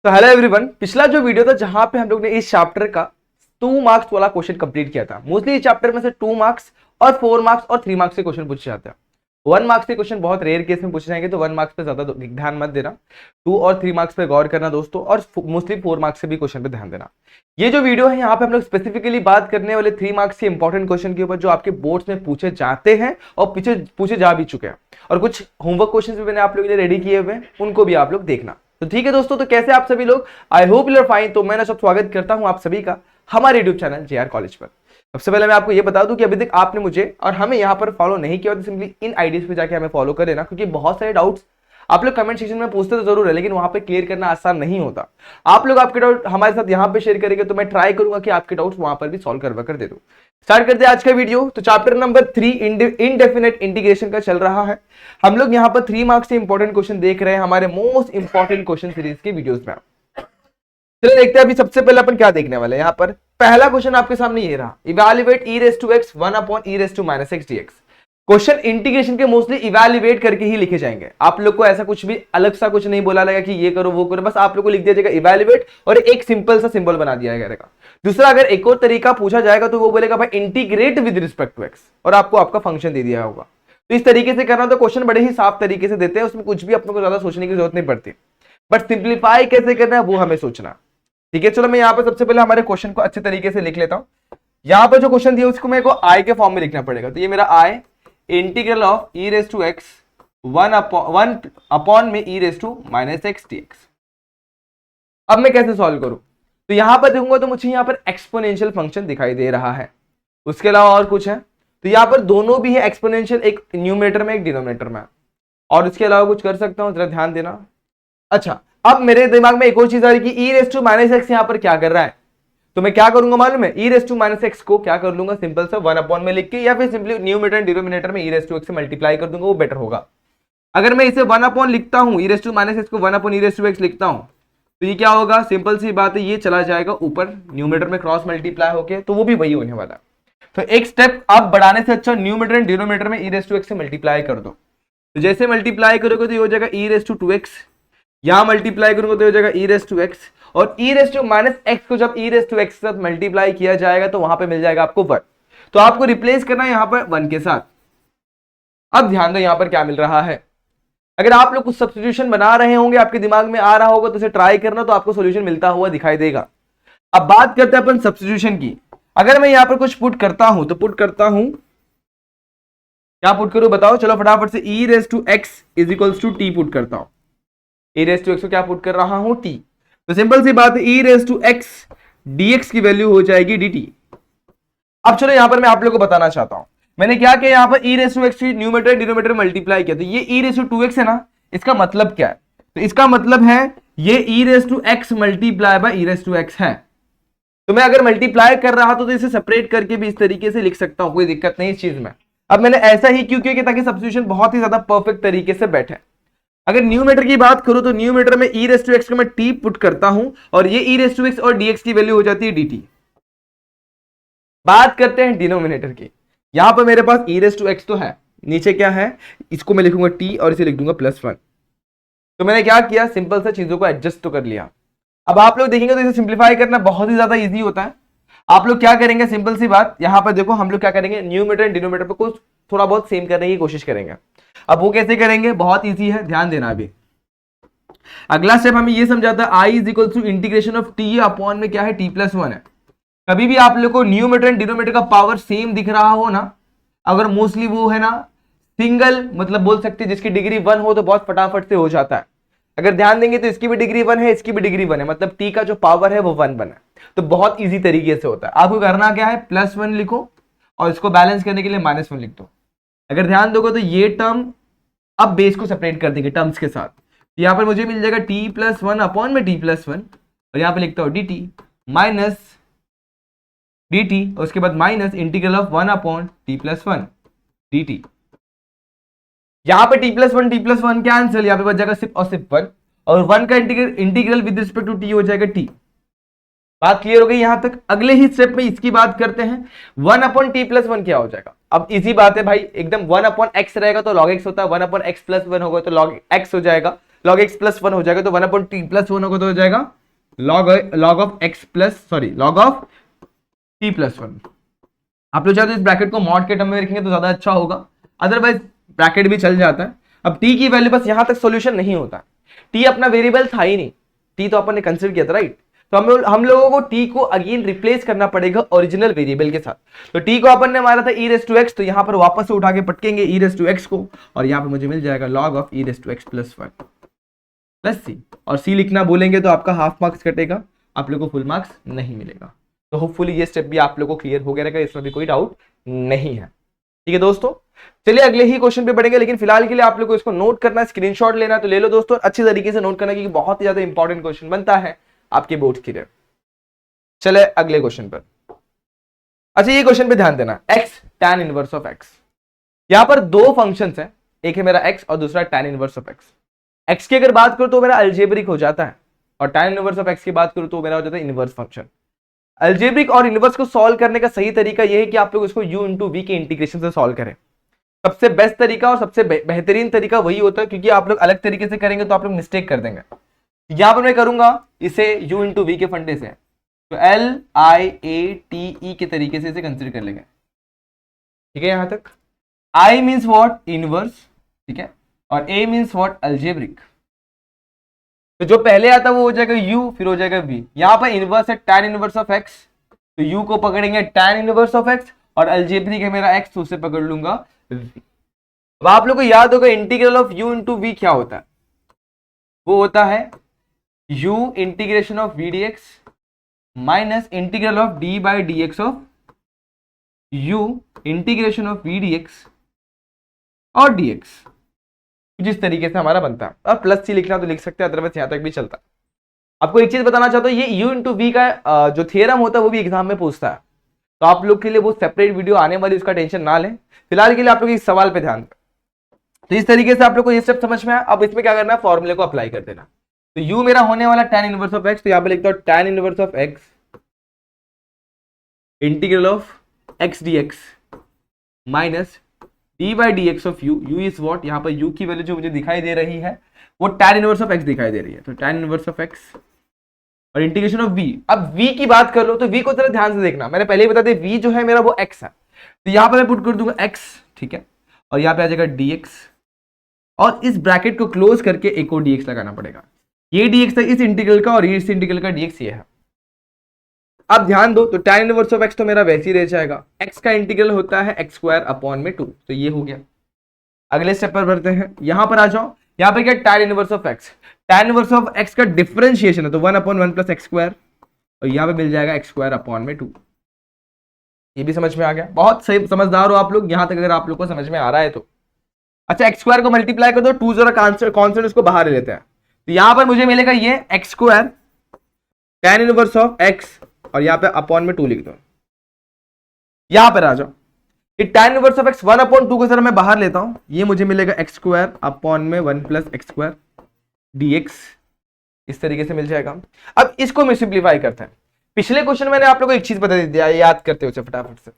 तो hello everyone, पिछला जो वीडियो था जहां पे हम लोग ने इस चैप्टर का 2 मार्क्स वाला क्वेश्चन कंप्लीट किया था। मोस्टली इस चैप्टर में से 2 मार्क्स और 4 मार्क्स और 3 मार्क्स के क्वेश्चन पूछे जाते हैं। 1 मार्क्स के क्वेश्चन बहुत रेयर केस में पूछे जाएंगे, तो 1 मार्क्स पे ज्यादा ध्यान मत देना। 2 और 3 मार्क्स पे गौर करना दोस्तों, और मोस्टली 4 मार्क्स से भी क्वेश्चन पे ध्यान देना। ये जो वीडियो है यहाँ पे हम लोग स्पेसिफिकली बात करने वाले 3 मार्क्स के इंपॉर्टेंट क्वेश्चन के ऊपर जो आपके बोर्ड्स में पूछे जाते हैं और पीछे पूछे जा भी चुके हैं, और कुछ होमवर्क क्वेश्चन भी मैंने आप लोगों के लिए रेडी किए हुए हैं, उनको भी आप लोग देखना। तो ठीक है दोस्तों, तो कैसे आप सभी लोग, I hope you are fine. तो मैं सब स्वागत करता हूं आप सभी का हमारे यूट्यूब चैनल जेआर कॉलेज पर। सबसे पहले मैं आपको ये बता दूं कि अभी तक आपने मुझे और हमें यहाँ पर फॉलो नहीं किया तो सिंपली इन आईडीज पे जाके हमें फॉलो कर लेना, क्योंकि बहुत सारे डाउट्स आप लोग कमेंट सेक्शन में पूछते तो जरूर है, लेकिन वहां पे क्लियर करना आसान नहीं होता। आप लोग आपके डाउट हमारे साथ यहाँ पे शेयर करेंगे तो मैं ट्राई करूंगा कि आपके डाउट्स वहां पर भी सॉल्व करवा कर दे दूं। स्टार्ट करते हैं आज का वीडियो। तो चैप्टर नंबर 3 इनडेफिनेट इंटीग्रेशन का चल रहा है। हम लोग यहाँ पर 3 मार्क्स से इंपॉर्टेंट क्वेश्चन देख रहे हैं हमारे मोस्ट इंपॉर्टेंट क्वेश्चन सीरीज के वीडियोस में। चलिए देखते हैं अभी सबसे पहले अपन क्या देखने वाले हैं। यहाँ पर पहला क्वेश्चन आपके सामने ये रहा, evaluate e raised to x 1 upon e raised to -x dx। Question integration के मोस्टली इवैल्यूएट करके ही लिखे जाएंगे। आप लोग को ऐसा कुछ भी अलग सा कुछ नहीं बोला जाएगा कि ये करो वो करो, बस आप लोग को लिख दिया जाएगा इवैल्यूएट और एक सिंपल सा सिंबल बना दिया जाएगा। दूसरा, अगर एक और तरीका पूछा जाएगा तो वो बोलेगा भाई integrate with respect to x, और आपको आपका फंक्शन दे दिया होगा। तो इस तरीके से करना, तो क्वेश्चन बड़े ही साफ तरीके से देते हैं, उसमें कुछ भी अपने को ज्यादा सोचने की जरूरत नहीं पड़ती, बट सिंप्लीफाई कैसे करना है वो हमें सोचना। ठीक है, चलो मैं यहाँ पे सबसे पहले हमारे क्वेश्चन को अच्छे तरीके से लिख लेता हूं। यहाँ पर जो क्वेश्चन दिया उसको मेरे को आई के फॉर्म में लिखना पड़ेगा। तो ये मेरा I integral of e raised to x 1 upon में e raised to -x dx। अब मैं कैसे सॉल्व करूं? तो यहां पर देखूंगा तो मुझे यहां पर एक्सपोनेंशियल फंक्शन दिखाई दे रहा है, उसके अलावा और कुछ है? तो यहां पर दोनों भी है एक्सपोनेंशियल, एक न्यूमरेटर में एक डिनोमिनेटर में, और उसके अलावा कुछ कर सकता हूं, जरा ध्यान देना। अच्छा, अब मेरे दिमाग में एक और चीज आ रही है कि e raised to -x यहां पर क्या कर रहा है। तो मैं क्या करूंगा मालूम है, e raised to -x को क्या कर लूंगा, सिंपल सा 1 अपॉन में लिख के, या फिर सिंपली न्यूमरेटर एंड डिनोमिनेटर में e raised to x से मल्टीप्लाई कर दूंगा, वो बेटर होगा। अगर मैं इसे 1 अपॉन लिखता हूं, e raised to -x को 1 upon e raised to x लिखता हूं, तो ये क्या होगा, सिंपल सी बात है, ये चला जाएगा ऊपर न्यूमरेटर में क्रॉस मल्टीप्लाई होके, तो वो भी वही होने वाला है। तो एक स्टेप आप बढ़ाने से अच्छा न्यूमरेटर एंड डिनोमिनेटर में e raised to x से मल्टीप्लाई कर दो। तो जैसे मल्टीप्लाई करोगे तो ये हो जाएगा e raised to 2x, यहां मल्टीप्लाई करूंगा तो हो जाएगा e raised to x, और e raised to -x को जब e raised to x के साथ मल्टीप्लाई किया जाएगा तो वहां पे मिल जाएगा आपको 1। तो आपको रिप्लेस करना है यहां पर 1 के साथ। अब ध्यान दो यहां पर क्या मिल रहा है। अगर आप लोग कुछ सब्स्टिट्यूशन बना रहे होंगे, आपके दिमाग में आ रहा होगा, तो उसे ट्राई करना, तो आपको सॉल्यूशन मिलता हुआ दिखाई देगा। अब बात करते हैं अपन सब्स्टिट्यूशन की। अगर मैं यहां पर कुछ पुट करता हूं, तो पुट करता हूं, क्या पुट करूं बताओ, चलो फटाफट से e raised to x is equals to t put करता हूं। e raised to x को क्या पुट कर रहा हूं, t। तो सिंपल सी बात है, e raised to x dx की वैल्यू हो जाएगी dt। अब चलो यहां पर मैं आप लोगों को बताना चाहता हूं, मैंने क्या किया, यहां पर e raised to x की न्यूमरेटर डिनोमिनेटर मल्टीप्लाई किया, तो ये e raised to 2x है ना, इसका मतलब क्या है, तो इसका मतलब है ये e raised to x multiply by e raised to x है। तो मैं अगर मल्टीप्लाई कर रहा तो इसे सेपरेट करके भी इस तरीके से लिख सकता हूं, कोई दिक्कत नहीं इस चीज में। अब मैंने ऐसा ही क्यों किया, ताकि सब्स्टिट्यूशन बहुत ही ज्यादा परफेक्ट तरीके से बैठे। अगर न्यूमरेटर की बात करूं तो न्यूमरेटर में e raised to x को मैं t पुट करता हूं, और ये e raised to x और dx की वैल्यू हो जाती है dt। बात करते हैं डिनोमिनेटर की। यहां पर मेरे पास e raised to x तो है, नीचे क्या है, इसको मैं लिखूंगा t और इसे लिख दूंगा +1। तो मैंने क्या किया, सिंपल सा चीजों को एडजस्ट तो कर लिया। अब आप लोग देखेंगे तो इसे सिंप्लीफाई करना बहुत ही ज्यादा इजी होता है। आप लोग क्या करेंगे, सिंपल सी बात, यहां पर देखो हम लोग क्या करेंगे, न्यूमरेटर एंड डिनोमिनेटर पर कुछ थोड़ा बहुत सेम करने की कोशिश करेंगे। अब वो कैसे करेंगे, बहुत इजी है, ध्यान देना। अभी अगला स्टेप हमें ये समझाता है i is equal to integration of t upon में क्या है, t+1 है। कभी भी आप लोग को न्यूमरेटर एंड डिनोमिनेटर का पावर सेम दिख रहा हो ना, अगर मोस्टली वो है ना सिंगल, मतलब बोल सकते हैं जिसकी डिग्री 1 हो तो बहुत फटाफट से हो जाता है। अगर ध्यान देंगे तो इसकी भी डिग्री 1 है, इसकी भी डिग्री 1 है, मतलब t का जो पावर है वो 1 है, तो बहुत इजी तरीके से होता है। आपको करना क्या है, +1 लिखो और इसको बैलेंस करने के लिए -1 लिख दो। अगर ध्यान दोगे तो ये टर्म अब बेस को सेपरेट कर देंगे टर्म्स के साथ। यहां पर मुझे मिल जाएगा t+1 अपॉन में t+1, और यहां पे लिखता हूं dt माइनस dt, और उसके बाद minus integral of 1 upon t+1 dt। यहां पे t+1 कैंसिल, यहां पे बच जाएगा सिर्फ और सिर्फ 1, और 1 का integral with respect to t हो जाएगा t। बात क्लियर हो गई यहां तक। अगले ही स्टेप में इसकी बात करते हैं, 1 अपॉन t+1 क्या हो जाएगा। अब इजी बात है भाई, एकदम 1 अपॉन x रहेगा तो log x होता है, 1 अपॉन x+1 होगा तो log x हो जाएगा। लॉग एक्स प्लस वन हो जाएगा, तो 1/t प्लस वन होगा तो हो जाएगा log of x plus sorry log of t plus one. आप लोग चाहे तो इस ब्रैकेट को मॉड के टर्म में रखेंगे तो ज्यादा अच्छा होगा, अदरवाइज ब्रैकेट भी चल जाता है। अब टी की वैल्यू बस यहां तक सॉल्यूशन नहीं होता, टी अपना वेरिएबल था ही नहीं, टी तो अपन ने कंसिडर किया था राइट, तो हम लोगों को टी को अगेन रिप्लेस करना पड़ेगा ओरिजिनल वेरिएबल के साथ। तो टी को अपन ने मारा था ई रेस टू एक्स, तो यहां पर वापस से उठा के पटकेंगे ई रेस टू एक्स को, और यहां पर मुझे मिल जाएगा log of e raise to x plus one plus सी, और सी लिखना बोलेंगे तो आपका हाफ मार्क्स कटेगा, आप लोग को फुल मार्क्स नहीं मिलेगा। तो होपफुली ये स्टेप भी आप लोग को क्लियर हो गया रहेगा, इसमें भी कोई डाउट नहीं है। ठीक है दोस्तों, चलिए अगले ही क्वेश्चन पे बढ़ेंगे, लेकिन फिलहाल के लिए आप लोग को इसको नोट करना है, स्क्रीनशॉट लेना तो ले लो दोस्तों, अच्छी तरीके से नोट करना क्योंकि बहुत ही ज्यादा इंपॉर्टेंट क्वेश्चन बनता है आपके बोर्ड के लिए। चले अगले क्वेश्चन पर। अच्छा ये क्वेश्चन पे ध्यान देना, x tan inverse of x। यहां पर दो फंक्शंस हैं, एक है मेरा x और दूसरा tan inverse of x। x की अगर बात करूं तो मेरा अलजेब्रिक हो जाता है, और tan इनवर्स ऑफ x की बात करूं तो मेरा हो जाता है इनवर्स फंक्शन। अलजेब्रिक और इनवर्स को सॉल्व करने का सही तरीका यह है कि आप लोग इसको u इंटू वी के इंटीग्रेशन से सॉल्व करें। सबसे बेस्ट तरीका और सबसे बेहतरीन तरीका वही होता है, क्योंकि आप लोग अलग तरीके से करेंगे तो आप लोग मिस्टेक कर देंगे। यहां पर मैं करूंगा इसे u इंटू वी के फंडे से, तो LIATE के तरीके से इसे कंसिडर कर लेंगे। ठीक है, यहां तक I मीन्स व्हाट इनवर्स, ठीक है, और A मीन्स व्हाट अलजेब्रिक। तो जो पहले आता है वो हो जाएगा u, फिर हो जाएगा v। यहां पर इनवर्स है tan इनवर्स ऑफ x, तो u को पकड़ेंगे tan इनवर्स ऑफ x, और अलजेब्रिक है मेरा x, तो उसे पकड़ लूंगा v। अब आप लोग को याद होगा integral of u into v क्या होता है, वो होता है u integration of v dx minus integral of d by d x of u integration of v dx और dx, जिस तरीके से हमारा बनता है। और प्लस सी लिखना तो लिख सकते हैं, अदरवाइज यहां तक भी चलता है। आपको एक चीज बताना चाहता हूं, ये u इंटू वी का जो थ्योरम होता है वो भी एग्जाम में पूछता है, तो आप लोग के लिए वो सेपरेट वीडियो आने वाली, उसका टेंशन ना लें। फिलहाल के लिए आप लोग इस सवाल पे ध्यान दें। तो इस तरीके से आप लोग को ये स्टेप समझ में आया। अब इसमें क्या करना है, फॉर्मूले को अप्लाई कर देना। तो u मेरा होने वाला tan इनवर्स ऑफ x, तो यहां पे लिखता हूं tan inverse of x integral of x dx minus d by d x of u। u is what, यहां पर u की वैल्यू जो मुझे दिखाई दे रही है वो tan इनवर्स ऑफ x दिखाई दे रही है, तो tan इनवर्स ऑफ x और इंटीग्रेशन ऑफ v। अब v की बात कर लो तो v को जरा ध्यान से देखना, मैंने पहले ही बता दिया v जो है मेरा वो x है, तो यहां पर मैं पुट कर दूंगा x, ठीक है, और यहां पे आ जाएगा dx, और इस ब्रैकेट को क्लोज करके एक और dx लगाना पड़ेगा। ये dx है इस इंटीग्रल का, और ये इस इंटीग्रल का dx ये है। अब ध्यान दो, तो tan इनवर्स ऑफ x तो मेरा वैसे ही रह जाएगा, x का इंटीग्रल होता है x स्क्वायर अपॉन में 2, तो ये हो गया। अगले स्टेप पर बढ़ते हैं, यहां पर आ जाओ, यहां पे क्या tan inverse of x, tan inverse of x का डिफरेंशिएशन है तो 1/1 प्लस x स्क्वायर, और यहां पे मिल जाएगा x स्क्वायर अपॉन में 2। ये भी समझ में आ गया, बहुत सही समझदार हो आप लोग यहां तक, अगर आप लोग को समझ में आ रहा है तो। अच्छा x स्क्वायर को मल्टीप्लाई कर दो, 2 जरा कॉन्स्टेंट उसको बाहर ले लेते हैं, तो यहां पर मुझे मिलेगा ये x square tan inverse of x, और यहां पे अपॉन में 2 लिख दो। यहां पर आ जाओ, ये tan इनवर्स ऑफ x 1/2 को जरा मैं बाहर लेता हूं, ये मुझे मिलेगा x स्क्वायर अपॉन में 1 प्लस x स्क्वायर dx, इस तरीके से मिल जाएगा। अब इसको मैं सिंप्लीफाई करते हैं। पिछले क्वेश्चन मैंने आप लोगों को एक चीज बता दी, याद करते हो फटाफट से।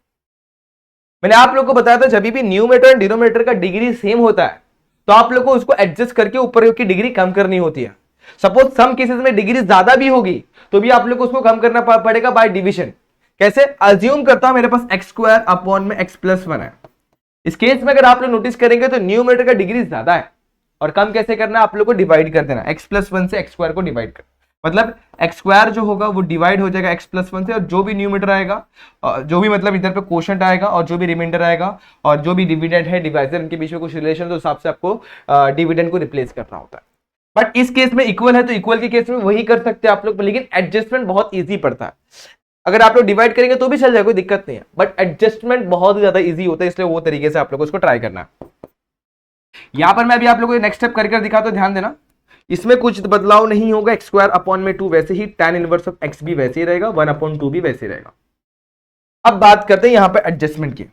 मैंने आप लोगों को बताया था जब भी न्यूमरेटर एंड डिनोमिनेटर का डिग्री सेम होता है तो आप लोगों को उसको एडजस्ट करके ऊपर की डिग्री कम करनी होती है। सपोज सम केसेस में डिग्री ज्यादा भी होगी तो भी आप लोग को उसको कम करना पड़ेगा बाय डिवीजन। कैसे, अज्यूम करता हूं मेरे पास x स्क्वायर अपॉन में x प्लस 1 है। इस केस में अगर आप लोग नोटिस करेंगे तो न्यूमरेटर का डिग्री ज्यादा है, और कम कैसे करना है, आप लोग को डिवाइड कर देना, x प्लस 1 से x स्क्वायर को डिवाइड कर, मतलब x स्क्वायर जो होगा वो डिवाइड हो जाएगा x प्लस 1 से, और जो भी न्यूमरेटर आएगा, जो भी मतलब इधर पे क्वोशंट आएगा, और जो भी रिमाइंडर आएगा, और जो भी डिविडेंड है डिवाइजर, इनके बीच में कुछ रिलेशन, तो हिसाब से आपको डिविडेंड को रिप्लेस करना होता है। बट इस केस में इक्वल है तो इक्वल के केस में वही कर सकते हैं आप लोग, लेकिन एडजस्टमेंट बहुत ईजी पड़ता है। अगर आप लोग डिवाइड करेंगे तो भी चल जाएगा, कोई दिक्कत नहीं है, बट एडजस्टमेंट बहुत ज्यादा ईजी होता है, इसलिए वो तरीके से आप लोग उसको ट्राई करना है। यहां पर मैं अभी आप लोगों को नेक्स्ट स्टेप करके दिखाता हूं, ध्यान देना, इसमें कुछ बदलाव नहीं होगा, x स्क्वायर अपॉन में 2 वैसे ही, tan इनवर्स ऑफ x भी वैसे ही रहेगा, 1/2 भी वैसे ही रहेगा। अब बात करते हैं यहां पे एडजस्टमेंट की।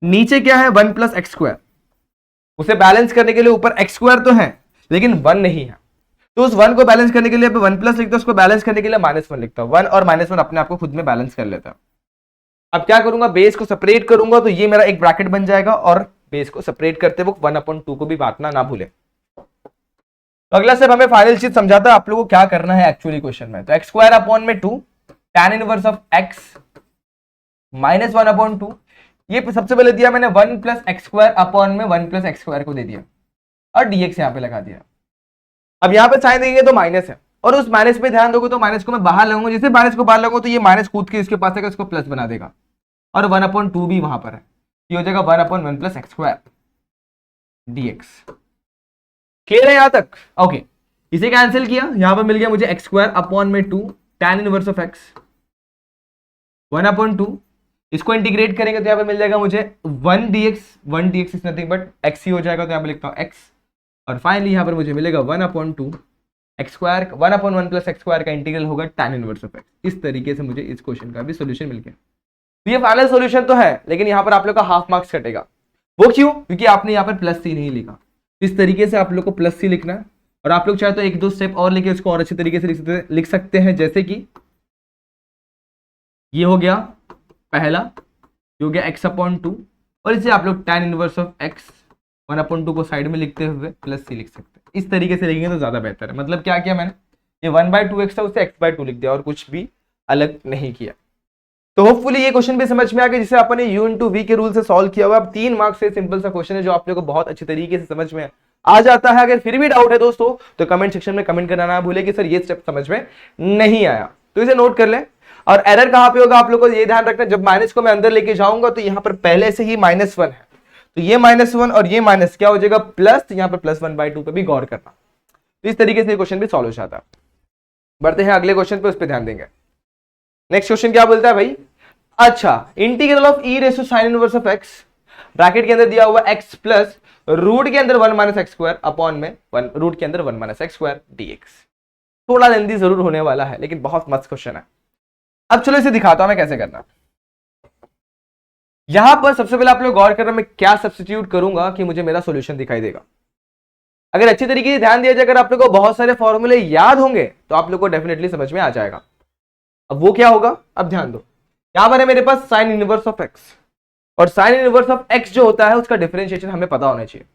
नीचे क्या है, 1 प्लस एक्स स्क्वायर, उसे बैलेंस करने के लिए ऊपर x स्क्वायर तो है लेकिन 1 नहीं है, तो उस 1 को बैलेंस करने के लिए 1 प्लस लिखता हूं, उसको बैलेंस करने के लिए -1 लिखता हूं। 1 और -1 अपने आप को खुद में बैलेंस कर लेता है। अब क्या करूंगा, बेस को सेपरेट करूंगा, तो ये मेरा एक ब्रैकेट बन जाएगा, और बेस को सेपरेट करते वक्त 1/2 को भी बांटना ना भूले। तो अगला स्टेप हमें फाइनल चीज समझाता है आप लोगों को क्या करना है एक्चुअली क्वेश्चन में। तो एक्स स्क्वायर अपॉन में 2 tan inverse of x minus 1 upon 2, ये सबसे पहले दिया मैंने 1 प्लस एक्स स्क्वायर अपॉन में 1 प्लस एक्स स्क्वायर को दे दिया और dx यहाँ पे लगा दिया। अब यहाँ पे साइन देंगे तो माइनस है, और उस माइनस पे ध्यान दोगे तो माइनस को मैं बाहर लगाऊंगा, जैसे माइनस को बाहर लगाऊंगा तो ये माइनस कूद के इसके पास आएगा, इसको प्लस बना देगा, और 1/2 भी वहां पर है, ये हो जाएगा 1/1 plus x square dx। Clear है यहां तक? ओके, इसे कैंसिल किया, यहां पर मिल गया मुझे एक्स स्क्वायर अपॉन में 2 tan इनवर्स ऑफ एक्स 1/2, इसको इंटीग्रेट करेंगे तो यहाँ पे मिल जाएगा मुझे 1 dx is nothing but x ही हो जाएगा, तो यहाँ पे लिखता हूँ x, और फाइनली यहाँ पर मुझे मिलेगा 1/2 x square 1/1 plus x square का इंटीग्रल होगा tan इनवर्स ऑफ x। इस तरीके से मुझे इस क्वेश्चन का भी सोल्यूशन मिल गया। तो ये फाइनल सोल्यूशन तो है, लेकिन यहाँ पर आप लोग का हाफ मार्क्स कटेगा। वो क्यों? क्योंकि आपने यहाँ पर प्लस सी नहीं लिखा। इस तरीके से आप लोग को प्लस सी लिखना है, और आप लोग चाहे तो एक दो स्टेप और लेके उसको और अच्छे तरीके से लिख सकते हैं, जैसे कि ये हो गया पहला, ये हो गया x/2, और इसे आप लोग tan इनवर्स ऑफ x 1/2 को साइड में लिखते हुए प्लस सी लिख सकते हैं। इस तरीके से लिखेंगे तो ज्यादा बेहतर है। मतलब क्या किया मैंने, ये 1/2x था उसे x/2 लिख दिया और कुछ भी अलग नहीं किया। तो होपफुली ये क्वेश्चन भी समझ में आ गया, जिसे अपन ने u × v के रूल से सॉल्व किया हुआ। अब 3 मार्क्स से सिंपल सा क्वेश्चन है जो आप लोगों को बहुत अच्छे तरीके से समझ में आ जाता है। अगर फिर भी डाउट है दोस्तों तो कमेंट सेक्शन में कमेंट करना ना भूले कि सर ये स्टेप समझ में नहीं आया, तो इसे नोट कर ले। और एरर कहां पे होगा आप लोगों को ये ध्यान रखना, जब माइनस को मैं अंदर लेके जाऊंगा तो यहां पर पहले से ही -1 है, तो ये -1 और ये माइनस क्या हो जाएगा प्लस, यहां पर +1/2 पे भी गौर करना। तो इस तरीके से क्वेश्चन भी सॉल्व हो जाता है। बढ़ते हैं अगले क्वेश्चन पे, उस पर ध्यान देंगे। नेक्स्ट क्वेश्चन क्या बोलता है भाई, अच्छा integral of e raise to sin inverse of x, bracket के अंदर दिया हुआ x प्लस रूट के अंदर 1 - x स्क्वायर अपॉन में रूट के अंदर 1 - x स्क्वायर dx। थोड़ा लेंदी जरूर होने वाला है, लेकिन बहुत मस्त क्वेश्चन है। अब चलो इसे दिखाता हूं मैं कैसे करना। यहां पर सबसे पहले आप लोग गौर करना, मैं क्या सब्स्टिट्यूट करूंगा कि मुझे मेरा सॉल्यूशन दिखाई देगा। अगर अच्छी तरीके से ध्यान दिया जाए, अगर आप लोग को बहुत सारे फॉर्मूले याद होंगे तो आप लोग को डेफिनेटली समझ में आ जाएगा। अब वो क्या होगा, अब ध्यान दो, यहां पर है मेरे पास साइन इनवर्स ऑफ एक्स, और साइन इनवर्स ऑफ एक्स जो होता है उसका डिफरेंशिएशन हमें पता होना चाहिए।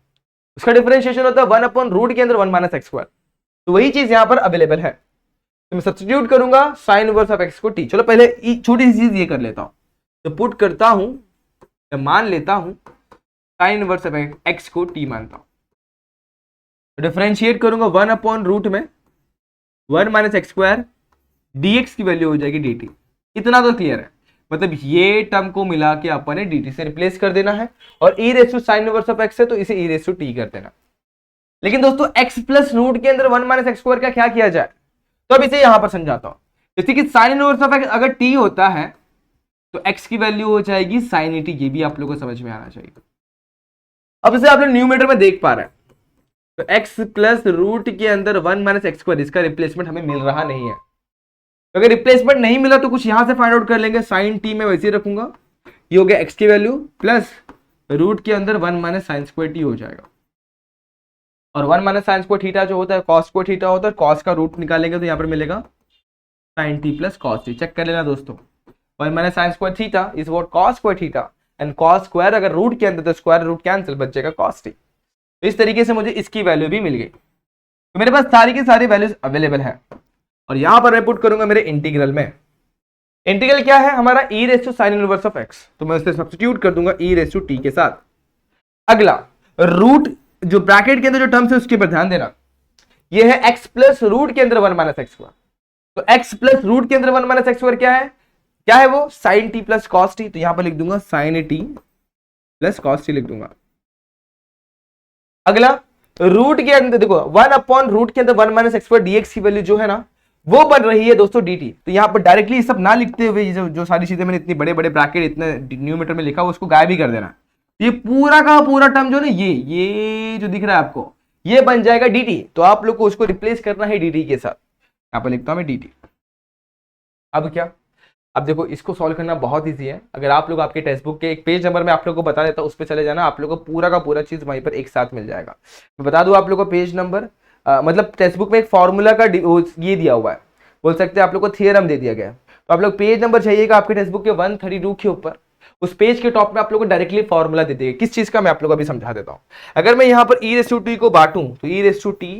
उसका डिफरेंशिएशन होता है 1/रूट के अंदर 1 - x स्क्वायर, तो वही चीज यहां पर अवेलेबल है। तो मैं सब्स्टिट्यूट करूंगा साइन इनवर्स ऑफ एक्स को t। चलो पहले छोटी सी चीज ये कर लेता हूं, तो पुट करता हूं, मैं मान लेता हूं साइन इनवर्स ऑफ एक्स को t मानता हूं, तो डिफरेंशिएट करूंगा 1/रूट में 1 - x स्क्वायर dx की वैल्यू हो जाएगी dt। इतना तो क्लियर है, मतलब ये टर्म को मिला के अपन ने dt से रिप्लेस कर देना है, और e raise to sine inverse of x है तो इसे e रेज़ टू t कर देना। लेकिन दोस्तों x प्लस रूट के अंदर 1 - x स्क्वायर का क्या किया जाए, तो अब इसे यहां पर समझाता हूं। जैसे कि साइन इनवर्स ऑफ x अगर t होता है तो x की वैल्यू हो जाएगी साइन et, ये भी आप लोगों को समझ में आना चाहिए। अब इसे आप लोग न्यूमरेटर में देख पा रहे हैं, तो x प्लस रूट के अंदर 1 - x स्क्वायर, इसका रिप्लेसमेंट हमें मिल रहा नहीं है। तो अगर रिप्लेसमेंट नहीं मिला तो कुछ यहां से फाइंड आउट कर लेंगे, साइन t में वैसे ही रखूंगा, ये हो गया x की वैल्यू प्लस रूट के अंदर 1 - साइन स्क्वायर t हो जाएगा, और 1 - साइन स्क्वायर थीटा जो होता है कॉस स्क्वायर थीटा होता है, कॉस का रूट निकालेंगे तो यहाँ पर मिलेगा sine t plus cos t। Check कर लेना दोस्तों, 1 - sine square theta is what cos square theta, and cos square अगर रूट के अंदर तो स्क्वायर रूट कैंसिल, बच जाएगा कॉस t। तो इस तरीके से मुझे इसकी वैल्यू भी मिल गई, तो मेरे पास सारी की सारी वैल्यूज अवेलेबल है। और यहां पर मैं पुट करूंगा मेरे इंटीग्रल में। इंटीग्रल क्या है हमारा, e raise to sine inverse of x, तो मैं उसे सब्स्टिट्यूट कर दूंगा e रेज़ टू t के साथ। अगला रूट जो ब्रैकेट के अंदर जो टर्म्स है उसके पर ध्यान देना, ये है x प्लस रूट के अंदर 1 - x स्क्वायर, तो x प्लस रूट के अंदर 1 - x स्क्वायर क्या है वो sine t plus cos t, तो यहां पर लिख दूंगा sine t plus cos t लिख दूंगा। अगला रूट के अंदर देखो 1/रूट के अंदर 1 - x स्क्वायर dx की वैल्यू जो है ना वो बन रही है दोस्तों dt। तो यहां पर डायरेक्टली सब ना लिखते हुए जो सारी चीजें मैंने इतनी बड़े बड़े ब्रैकेट इतने न्यूमरेटर में लिखा उसको गायब ही कर देना। ये पूरा का पूरा टर्म जो ना ये जो दिख रहा है आपको ये बन जाएगा dt, तो आप लोग को उसको रिप्लेस करना है dt के साथ। यहां पर लिखता हूं मैं dt। अब क्या, अब देखो इसको सॉल्व करना बहुत इजी है। अगर आप लोग आपके टेक्स्ट बुक के एक पेज नंबर में आप लोग को बता देता हूं, उस पर चले जाना, आप लोग को पूरा का पूरा चीज वहीं पर एक साथ मिल जाएगा। मैं बता दूं आप लोग को पेज नंबर, मतलब टेक्स्ट बुक में एक फॉर्मूला का ये दिया हुआ है, बोल सकते हैं आप लोग को थियरम दे दिया गया है। तो आप लोग पेज नंबर चाहिएगा आपके टेक्स्ट बुक के 132 के ऊपर, उस पेज के टॉप में आप लोग को डायरेक्टली फॉर्मूला दे देगा। किस चीज का मैं आप लोग को अभी समझा देता हूं। अगर मैं यहाँ पर e रेज़ टू t को बांटूं तो e raise to t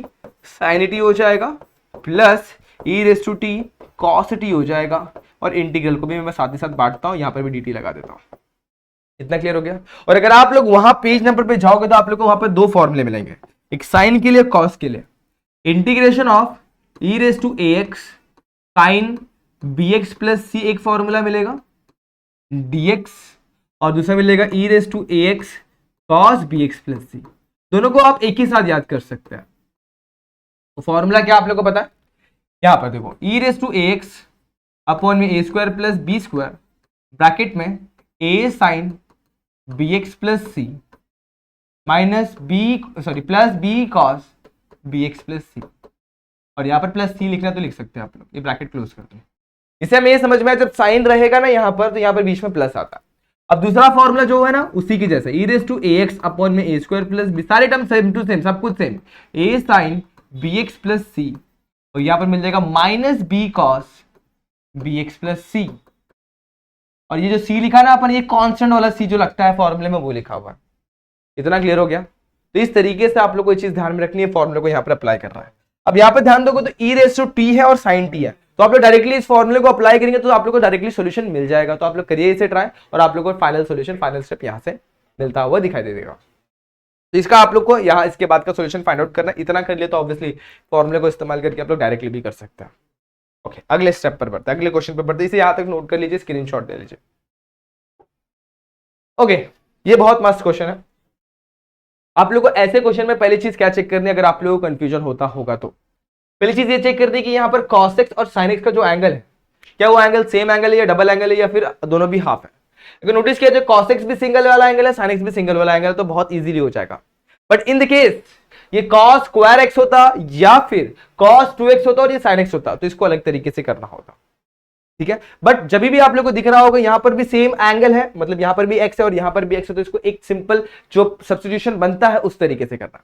sine t हो जाएगा plus e raise to t cos t हो जाएगा, और इंटीग्रल को भी मैं साथ ही साथ बांटता हूं, यहां पर भी डी टी लगा देता हूं। इतना क्लियर हो गया। और अगर आप लोग वहां पेज नंबर पे जाओगे तो आप लोग को वहां पर दो फॉर्मूले मिलेंगे, एक साइन के लिए कॉस के लिए। Integration of e raise to a x sine b x plus c एक फॉर्मूला मिलेगा dx, और दूसरा मिलेगा e raise to a x cos b x plus c. दोनों को आप एक ही साथ याद कर सकते हैं। तो फॉर्मूला क्या आप लोग को पता है, यहां पर देखो e raise to a x upon में a square plus b square bracket में a sine b x plus c minus plus b cos b x plus सी, और यहां पर प्लस सी लिखना तो लिख सकते हैं आप लोग, ये ब्रैकेट क्लोज करते हैं। इसे हमें ये समझ में आया जब साइन रहेगा ना यहां पर, तो यहां पर बीच में प्लस आता है। अब दूसरा फॉर्मूला जो है ना उसी की जैसे e raise to a x upon में ए स्क्वायर प्लस बी, सारे टर्म सेम टू सेम, सब कुछ same, a sine b x plus सी, और यहां पर मिल जाएगा minus b cos b x plus सी, और ये जो सी लिखा ना अपन, ये कांस्टेंट वाला सी जो लगता है फॉर्मूले में वो लिखा हुआ है। इतना क्लियर हो गया। तो इस तरीके से आप लोग को ये चीज ध्यान में रखनी है, फॉर्मूले को यहाँ पर अप्लाई कर रहा है। अब यहाँ पे ध्यान दोगे तो ई रेस टू टी है और साइन टी है, तो आप लोग डायरेक्टली इस फॉर्मूले को अप्लाई करेंगे तो आप लोग को डायरेक्टली सॉल्यूशन मिल जाएगा। तो आप लोग करिए इसे ट्राई, और आप लोग को फाइनल सॉल्यूशन, फाइनल स्टेप यहाँ से मिलता हुआ दिखाई दे देगा। तो इसका आप लोग को यहाँ इसके बाद का सॉल्यूशन फाइंड आउट करना, इतना कर लिया तो ऑब्वियसली फॉर्मूले को इस्तेमाल करके आप लोग डायरेक्टली भी कर सकते हैं। ओके, अगले स्टेप पर बढ़ते हैं, अगले क्वेश्चन पर बढ़ते हैं। इसे यहाँ तक नोट कर लीजिए, स्क्रीनशॉट ले लीजिए। ओके, ये बहुत मस्त क्वेश्चन है। आप लोग को ऐसे क्वेश्चन में पहली चीज क्या चेक करनी है, अगर आप लोगों को कंफ्यूजन होता होगा तो पहली चीज ये चेक करनी है कि यहाँ पर cos x और sin x का जो एंगल है, क्या वो एंगल सेम एंगल है या डबल एंगल है या फिर दोनों भी हाफ है। अगर नोटिस किया जो cos x भी सिंगल वाला एंगल है, sin x भी सिंगल वाला एंगल है, तो बहुत इजीली हो जाएगा। बट इन द केस ये cos स्क्वायर x होता या फिर cos 2x होता और ये sin x होता, तो इसको अलग तरीके से करना होता, ठीक है। बट जब भी आप लोग को दिख रहा होगा यहां पर भी सेम एंगल है, मतलब यहां पर भी x है और यहां पर भी x है, तो इसको एक सिंपल जो सब्स्टिट्यूशन बनता है उस तरीके से करना।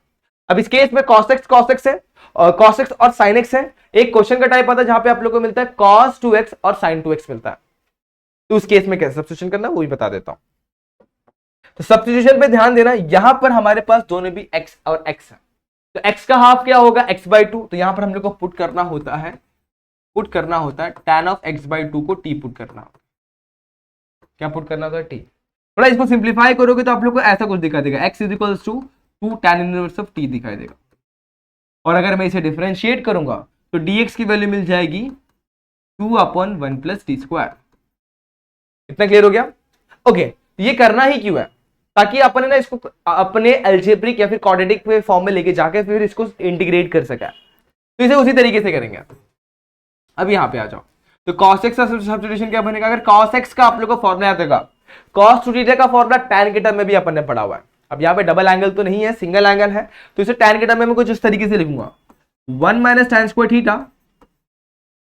अब इस केस में cos x है और cos x और sin x है। एक क्वेश्चन का टाइप आता है जहां पे आप लोग को मिलता है cos 2x और sin 2x मिलता है, तो उस केस में कैसे सब्स्टिट्यूशन करना वो भी बता देता हूं। तो सब्स्टिट्यूशन पे ध्यान देना, यहां पर हमारे पास दोनों भी x और x है, तो x का हाफ क्या होगा x/2, तो यहां पर हम लोग को पुट करना होता है tan ऑफ x/2 को t पुट करना होता है। क्या पुट करना होता है? t। थोड़ा इसको सिंप्लीफाई करोगे तो आप लोग को ऐसा कुछ दिखा देगा, x = 2 tan inverse of t दिखाई देगा। और अगर मैं इसे डिफरेंशिएट करूंगा तो dx की वैल्यू मिल जाएगी 2/1 + t²। इतना क्लियर हो गया? ओके, ये करना ही क्यों है? ताकि अपन ना इसको अपने अलजेब्रिक या फिर क्वाड्रेटिक फॉर्म में लेके जाके फिर इसको इंटीग्रेट कर सका, तो इसे उसी तरीके से करेंगे। अब यहां पे आ जाओ, तो cos x का सब्स्टिट्यूशन क्या बनेगा? अगर cos x का आप लोग को फॉर्मूला याद होगा, cos 2θ का फॉर्मूला tan के टर्म में भी अपन ने पढ़ा हुआ है। अब यहाँ पे डबल एंगल तो नहीं है, सिंगल एंगल है, तो इसे tan के टर्म में मैं कुछ इस तरीके से लिखूंगा 1 - tan²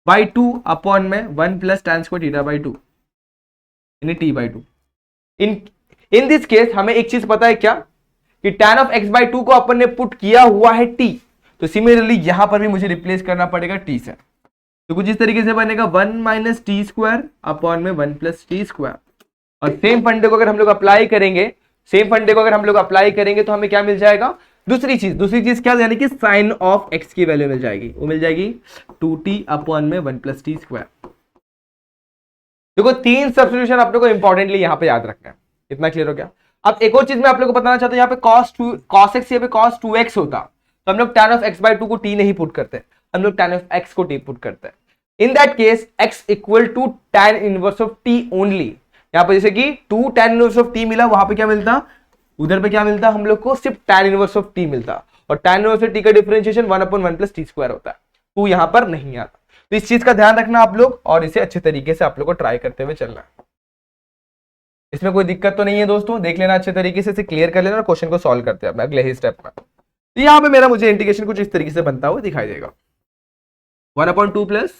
θ/ 2 अपॉन में 1 + tan² θ/2 यानी t/2। इन दिस केस हमें एक चीज पता है क्या, कि tan ऑफ x/2 को अपन ने पुट किया हुआ है t, तो सिमिलरली यहां पर भी मुझे रिप्लेस करना पड़ेगा t से, तो कुछ इस तरीके से बनेगा 1 - t² अपॉन में 1 + t²। और सेम फंडे को अगर हम लोग अप्लाई करेंगे तो हमें क्या मिल जाएगा? दूसरी चीज क्या, यानी कि साइन ऑफ x की वैल्यू मिल जाएगी, वो मिल जाएगी 2t अपॉन में 1 + t²। देखो, तीन सब्स्टिट्यूशन आप लोग को इंपॉर्टेंटली यहां पे याद रखना है। इतना क्लियर हो गया? अब एक और चीज मैं आप लोग को बताना चाहता हूं, यहाँ पे cos x यहाँ पे cos 2x होता, तो हम लोग tan ऑफ x/2 को t नहीं पुट करते, हम लोग tan ऑफ x को t पुट करते हैं। In that case x = tan inverse of t only. यहाँ पे जैसे कि 2 tan इनवर्स ऑफ t मिला, वहां पे क्या मिलता, उधर पे क्या मिलता, हम लोग को सिर्फ tan इनवर्स ऑफ t मिलता, और tan इनवर्स ऑफ t का डिफरेंशिएशन 1/1 + t² होता है, तो यहां पर नहीं आता। तो इस चीज का ध्यान रखना आप लोग, और इसे अच्छे तरीके से आप लोग को ट्राई करते हुए चलना है। इसमें कोई दिक्कत तो नहीं है दोस्तों, देख लेना अच्छे तरीके से, इसे क्लियर कर लेना और क्वेश्चन को सॉल्व करते हैं अगले ही स्टेप में। तो यहाँ पे मुझे इंटीग्रेशन कुछ इस तरीके से बनता हुआ दिखाई देगा। 1/2 प्लस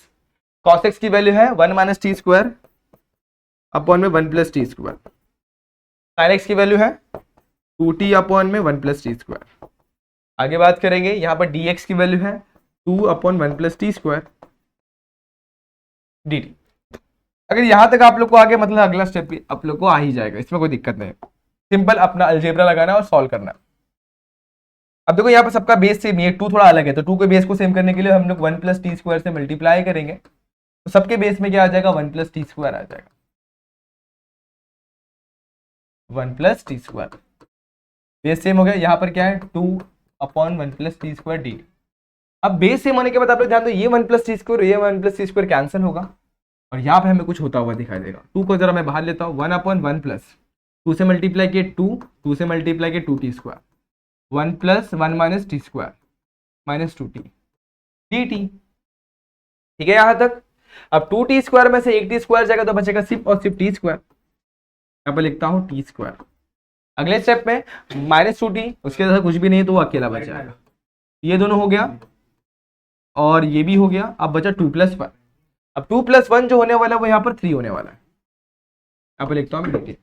cos x की वैल्यू है 1 - t² अपॉन में 1 + t²। sin x की वैल्यू है 2t अपॉन में 1 + t²। आगे बात करेंगे, यहाँ पर dx की वैल्यू है 2/1 + t² dt। अगर यहां तक आप लोग को आगे, मतलब अगला स्टेप आप लोग को आ ही जाएगा, इसमें कोई दिक्कत नहीं। सिंपल अपना अलजेब्रा लगाना और सॉल्व करना। अब देखो यहाँ पर सबका बेस सेम है, टू थोड़ा अलग है, तो टू के बेस को सेम करने के लिए हम लोग वन प्लस टी स्क्वायर से मल्टीप्लाई करेंगे, तो सबके बेस में क्या आ जाएगा, वन प्लस टी स्क्वायर आ जाएगा, one plus t square, base same हो गया। यहाँ पर क्या है, two upon one plus t square D. अब बेस सेम होने के बाद आप लोग ध्यान दो, ये वन प्लस टी स्क्वायर, ये one plus t square cancel होगा, और यहाँ पे हमें कुछ होता हुआ दिखाई देगा। टू को जरा मैं बाहर लेता हूँ, one upon one plus two से मल्टीप्लाई किए टू, टू से मल्टीप्लाई किए two t square, one plus one minus t square minus two t d t. ठीक है यहाँ तक। अब टू टी स्क्वायर में से एक टी स्क्वायर जाएगा तो बचेगा सिर्फ और सिर्फ टी स्क्वायर, यहाँ पर लिखता हूँ टी स्क्वायर। अगले स्टेप में माइनस टू टी, उसके साथ कुछ भी नहीं है तो वो अकेला बच जाएगा, ये दोनों हो गया और ये भी हो गया। अब बचा टू प्लस वन। अब टू प्लस वन जो होने वाला है वो यहाँ पर थ्री होने वाला है, यहाँ पर लिखता हूँ डी।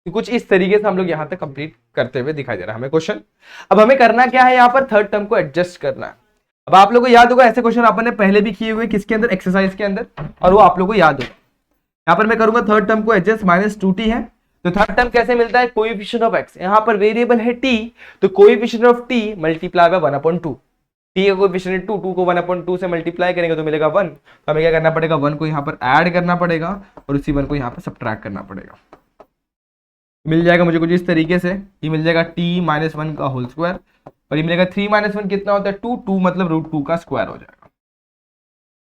कुछ इस तरीके से हम लोग यहाँ तक कंप्लीट करते हुए दिखाई दे रहा है हमें क्वेश्चन। अब हमें करना क्या है, यहाँ पर थर्ड टर्म को एडजस्ट करना है। अब आप लोगों को याद होगा ऐसे क्वेश्चन अपन ने पहले भी किए हुए, किसके अंदर, एक्सरसाइज के अंदर, और वो आप लोगों को याद होगा। यहाँ पर मैं करूंगा थर्ड टर्म को एडजस्ट, माइनस टू टी है, तो थर्ड टर्म कैसे मिलता है, कोएफिशिएंट ऑफ एक्स, यहाँ पर वेरिएबल है टी, तो coefficient of T multiply by one upon two. T का कोएफिशिएंट टू, टू को वन अपॉन टू से मल्टीप्लाई करेंगे तो मिलेगा वन, तो हमें क्या करना पड़ेगा, वन को यहाँ पर ऐड करना पड़ेगा और उसी वन को यहाँ पर सब्ट्रैक्ट करना पड़ेगा। मिल जाएगा मुझे कुछ इस तरीके से, ये मिल जाएगा टी माइनस वन का होल स्क्वायर, और ये मिलेगा थ्री माइनस वन कितना होता है, टू, टू मतलब रूट टू का स्क्वायर हो जाएगा।